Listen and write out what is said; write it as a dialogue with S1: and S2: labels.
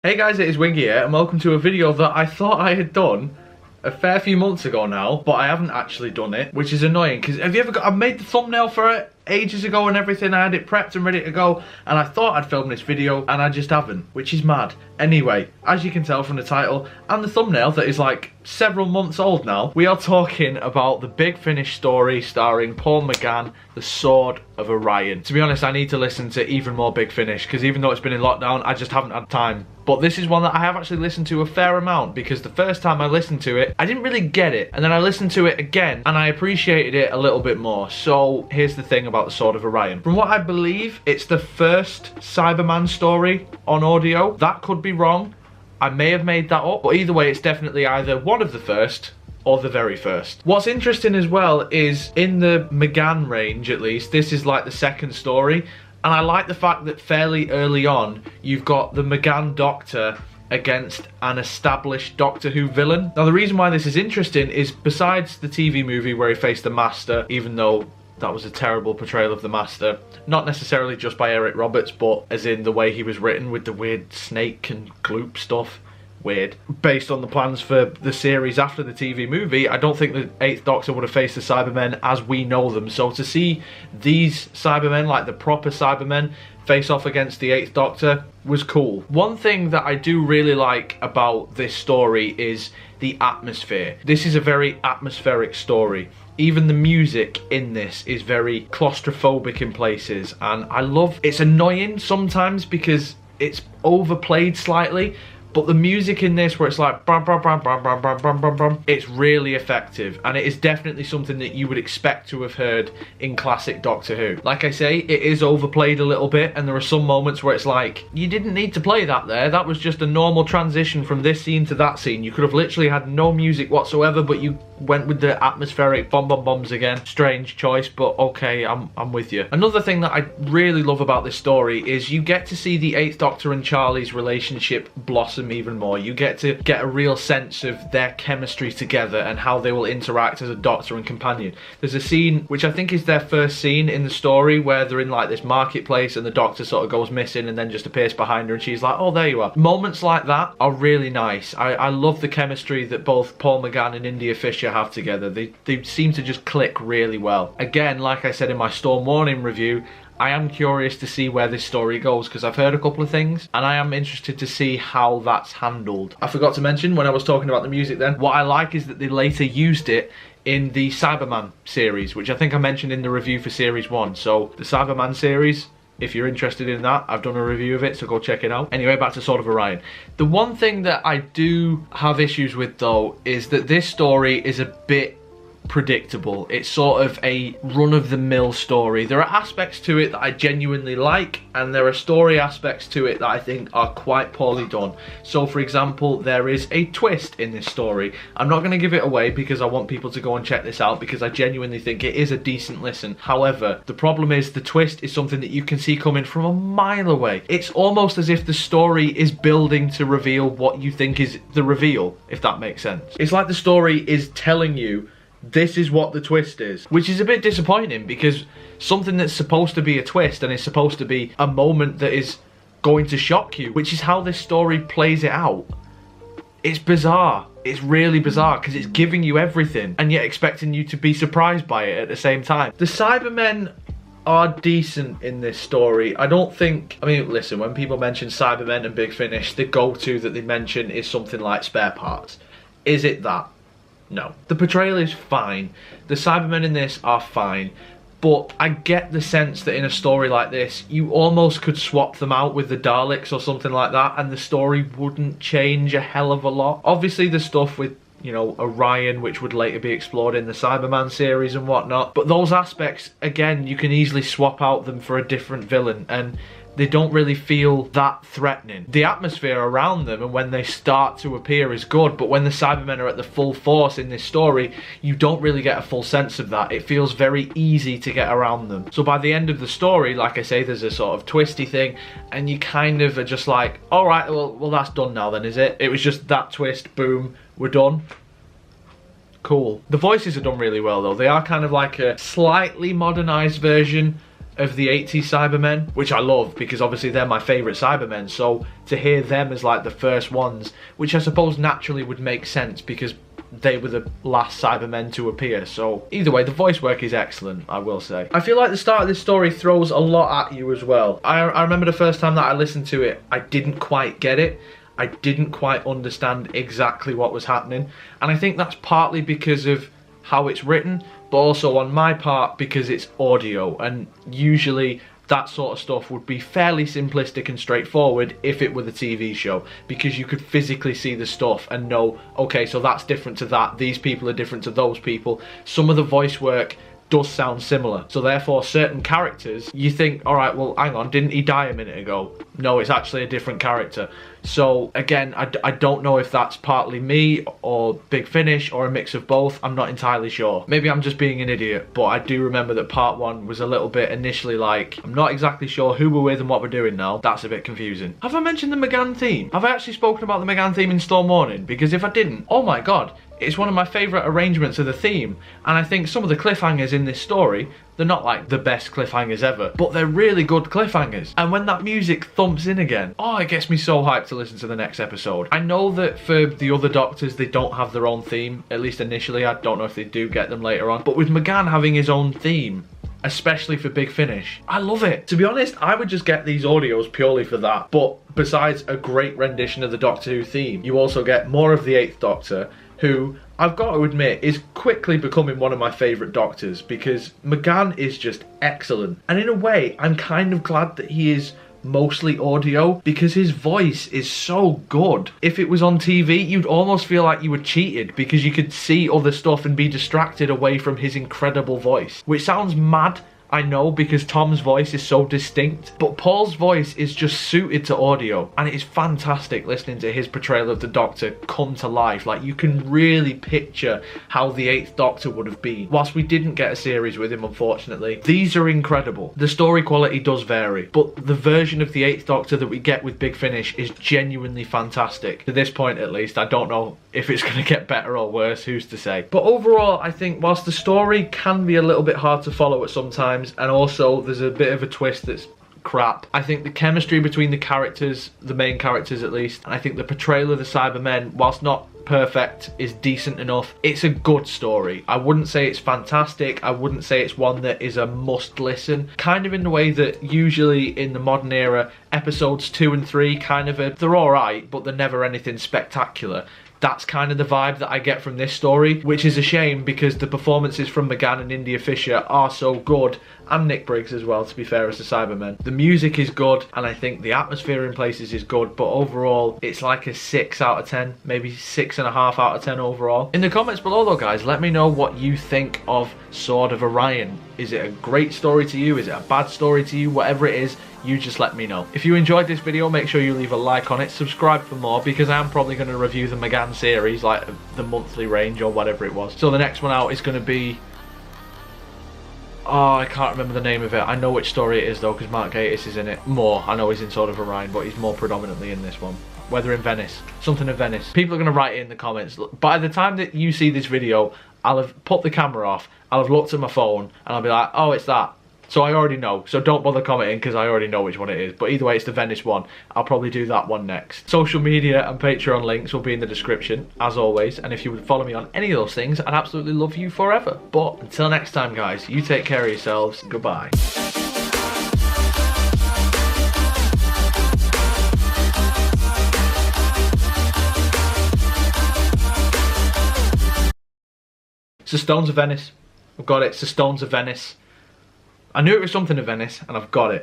S1: Hey guys, it is Wingy here, and welcome to a video that I thought I had done a fair few months ago now, but I haven't actually done it, which is annoying, because have you ever got, I made the thumbnail for it ages ago and everything, I had it prepped and ready to go, and I thought I'd film this video, and I just haven't, which is mad. Anyway, as you can tell from the title and the thumbnail that is like several months old now, we are talking about the Big Finish story starring Paul McGann, The Sword of Orion. To be honest, I need to listen to even more Big Finish, because even though it's been in lockdown, I just haven't had time. But this is one that I have actually listened to a fair amount, because the first time I listened to it, I didn't really get it, and then I listened to it again, and I appreciated it a little bit more. So here's the thing about The Sword of Orion. From what I believe, it's the first Cyberman story on audio. That could be wrong. I may have made that up, but either way, it's definitely either one of the first or the very first. What's interesting as well is, in the McGann range at least, this is like the second story, and I like the fact that fairly early on, you've got the McGann Doctor against an established Doctor Who villain. Now the reason why this is interesting is, besides the TV movie where he faced the Master, even though that was a terrible portrayal of the Master, not necessarily just by Eric Roberts, but as in the way he was written with the weird snake and gloop stuff. Weird. Based on the plans for the series after the TV movie, I don't think the 8th Doctor would have faced the Cybermen as we know them. So to see these Cybermen, like the proper Cybermen, face off against the 8th Doctor was cool. One thing that I do really like about this story is the atmosphere. This is a very atmospheric story. Even the music in this is very claustrophobic in places, and I love, it's annoying sometimes because it's overplayed slightly, but the music in this, where it's like brum, brum, brum, brum, brum, brum, brum, brum, brum, it's really effective, and it is definitely something that you would expect to have heard in classic Doctor Who. Like I say, it is overplayed a little bit, and there are some moments where it's like, you didn't need to play that there, that was just a normal transition from this scene to that scene. You could have literally had no music whatsoever, but you went with the atmospheric bomb bomb bombs again. Strange choice, but okay, I'm with you. Another thing that I really love about this story is you get to see the 8th Doctor and Charlie's relationship blossom even more. You get to get a real sense of their chemistry together and how they will interact as a Doctor and companion. There's a scene, which I think is their first scene in the story, where they're in like this marketplace and the Doctor sort of goes missing and then just appears behind her and she's like, oh, there you are. Moments like that are really nice. I love the chemistry that both Paul McGann and India Fisher have together. They seem to just click really well. Again, like I said in my Storm Warning review, I am curious to see where this story goes, because I've heard a couple of things and I am interested to see how that's handled. I forgot to mention when I was talking about the music then, what I like is that they later used it in the Cyberman series, which I think I mentioned in the review for series 1. So the Cyberman series, if you're interested in that, I've done a review of it, so go check it out. Anyway, back to Sword of Orion. The one thing that I do have issues with though is that this story is a bit predictable. It's sort of a run-of-the-mill story. There are aspects to it that I genuinely like, and there are story aspects to it that I think are quite poorly done. So for example, there is a twist in this story. I'm not going to give it away because I want people to go and check this out, because I genuinely think it is a decent listen. However, the problem is the twist is something that you can see coming from a mile away. It's almost as if the story is building to reveal what you think is the reveal, if that makes sense. It's like the story is telling you this is what the twist is, which is a bit disappointing, because something that's supposed to be a twist and is supposed to be a moment that is going to shock you, which is how this story plays it out. It's bizarre. It's really bizarre, because it's giving you everything and yet expecting you to be surprised by it at the same time. The Cybermen are decent in this story. I don't think, I mean, listen, when people mention Cybermen and Big Finish, the go-to that they mention is something like spare parts. Is it that? No. The portrayal is fine. The Cybermen in this are fine. But I get the sense that in a story like this, you almost could swap them out with the Daleks or something like that, and the story wouldn't change a hell of a lot. Obviously the stuff with, you know, Orion, which would later be explored in the Cyberman series and whatnot. But those aspects, again, you can easily swap out them for a different villain, and they don't really feel that threatening. The atmosphere around them and when they start to appear is good, but when the Cybermen are at the full force in this story, you don't really get a full sense of that. It feels very easy to get around them. So by the end of the story, like I say, there's a sort of twisty thing, and you kind of are just like, alright, well that's done now then, is it? It was just that twist, boom, we're done. Cool. The voices are done really well though. They are kind of like a slightly modernised version of the 80s Cybermen, which I love because obviously they're my favourite Cybermen. So to hear them as like the first ones, which I suppose naturally would make sense because they were the last Cybermen to appear. So either way, the voice work is excellent, I will say. I feel like the start of this story throws a lot at you as well. I remember the first time that I listened to it, I didn't quite get it. I didn't quite understand exactly what was happening. And I think that's partly because of how it's written, but also on my part because it's audio, and usually that sort of stuff would be fairly simplistic and straightforward if it were the TV show, because you could physically see the stuff and know, okay, so that's different to that, these people are different to those people. Some of the voice work does sound similar, so therefore certain characters you think, all right, well hang on, didn't he die a minute ago? No, it's actually a different character. So again, I don't know if that's partly me or Big Finish or a mix of both. I'm not entirely sure. Maybe I'm just being an idiot, but I do remember that part one was a little bit initially like, I'm not exactly sure who we're with and what we're doing now. That's a bit confusing. Have I mentioned the McGann theme? Have I actually spoken about the McGann theme in Storm Morning? Because if I didn't, oh my god, it's one of my favourite arrangements of the theme, and I think some of the cliffhangers in this story, they're not like the best cliffhangers ever, but they're really good cliffhangers. And when that music thumps in again, oh, it gets me so hyped to listen to the next episode. I know that for the other Doctors, they don't have their own theme, at least initially. I don't know if they do get them later on, but with McGann having his own theme, especially for Big Finish, I love it. To be honest, I would just get these audios purely for that. But besides a great rendition of the Doctor Who theme, you also get more of the 8th Doctor, who I've got to admit is quickly becoming one of my favourite Doctors, because McGann is just excellent. And in a way, I'm kind of glad that he is mostly audio, because his voice is so good. If it was on TV, you'd almost feel like you were cheated because you could see other stuff and be distracted away from his incredible voice, which sounds mad, I know, because Tom's voice is so distinct, but Paul's voice is just suited to audio, and it is fantastic listening to his portrayal of the Doctor come to life. Like, you can really picture how the 8th Doctor would have been. Whilst we didn't get a series with him, unfortunately, these are incredible. The story quality does vary, but the version of the 8th Doctor that we get with Big Finish is genuinely fantastic. To this point, at least. I don't know if it's going to get better or worse, who's to say. But overall, I think whilst the story can be a little bit hard to follow at some times, and also there's a bit of a twist that's crap, I think the chemistry between the characters, the main characters at least, and I think the portrayal of the Cybermen, whilst not perfect, is decent enough. It's a good story. I wouldn't say it's fantastic. I wouldn't say it's one that is a must listen, kind of in the way that usually in the modern era episodes 2 and 3 kind of they're alright, but they're never anything spectacular. That's kind of the vibe that I get from this story, which is a shame because the performances from McGann and India Fisher are so good, and Nick Briggs as well, to be fair, as the Cybermen. The music is good, and I think the atmosphere in places is good, but overall, it's like a 6 out of 10, maybe 6.5 out of 10 overall. In the comments below though, guys, let me know what you think of Sword of Orion. Is it a great story to you? Is it a bad story to you? Whatever it is, you just let me know. If you enjoyed this video, make sure you leave a like on it, subscribe for more, because I'm probably going to review the McGann series, like the monthly range or whatever it was. So the next one out is going to be, oh, I can't remember the name of it. I know which story it is though, because Mark Gatiss is in it more. I know he's in Sword of Orion, but he's more predominantly in this one. Weather in Venice. Something in Venice. People are going to write it in the comments. By the time that you see this video, I'll have put the camera off, I'll have looked at my phone, and I'll be like, oh, it's that. So I already know, so don't bother commenting because I already know which one it is. But either way, it's the Venice one. I'll probably do that one next. Social media and Patreon links will be in the description, as always. And if you would follow me on any of those things, I'd absolutely love you forever. But until next time, guys, you take care of yourselves. Goodbye. It's the Stones of Venice. I've got it. It's the Stones of Venice. I knew it was something of Venice, and I've got it.